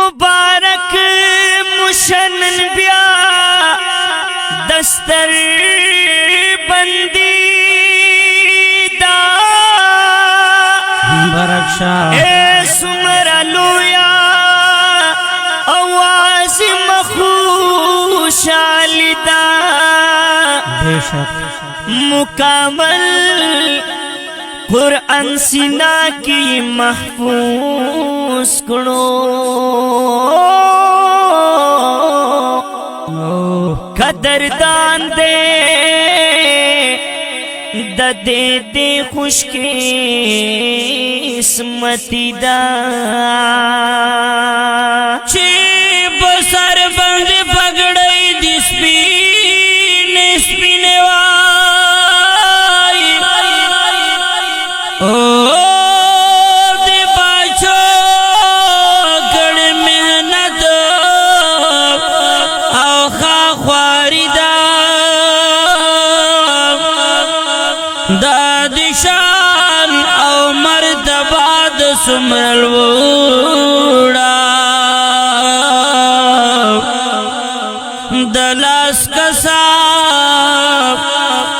مبارک مشنن بیا دستر بندی دا مبارک شاہ اے سمرا لویا آواز مخوشالی دا بے شک مکمل قرآن سینا کی محفوظ کرو قدردان دے دے دے خوش قسمتی دا چی بسر بند پگڑی دی سپینے وائی او دی باچو کڑ محنت او خواخواری دا دشان او مرتباد سمرل ووڑا دلاس کساب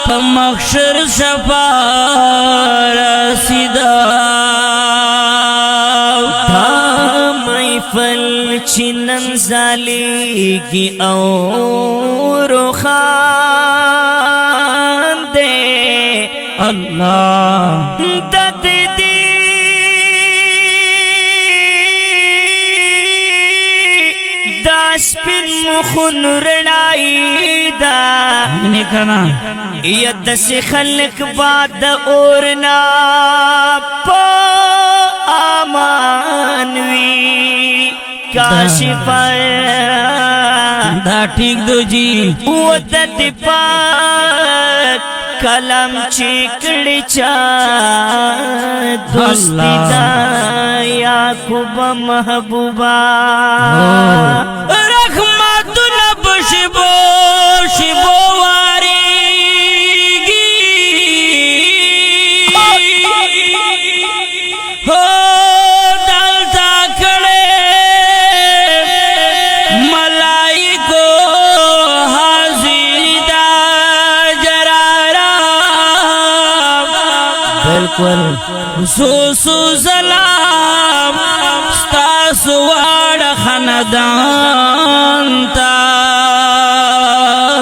پا مخشر شفار سیدا محفل چنن زالیگی او روخان دے اللہ دد دی داس پن مخن رڑائی دا نکنا ید سے خلق بعد اورنا پا آمانوی کاشف دا ٹھیک دو جی ودد پاک کلم چکڑ چا دوستی دا یعقوب محبوبا رحمت نب شبو واری ہو دلتا کھڑے ملائکو حاضر دا جرارا بالکل سو سلام ستاسو واڑ خاندان تا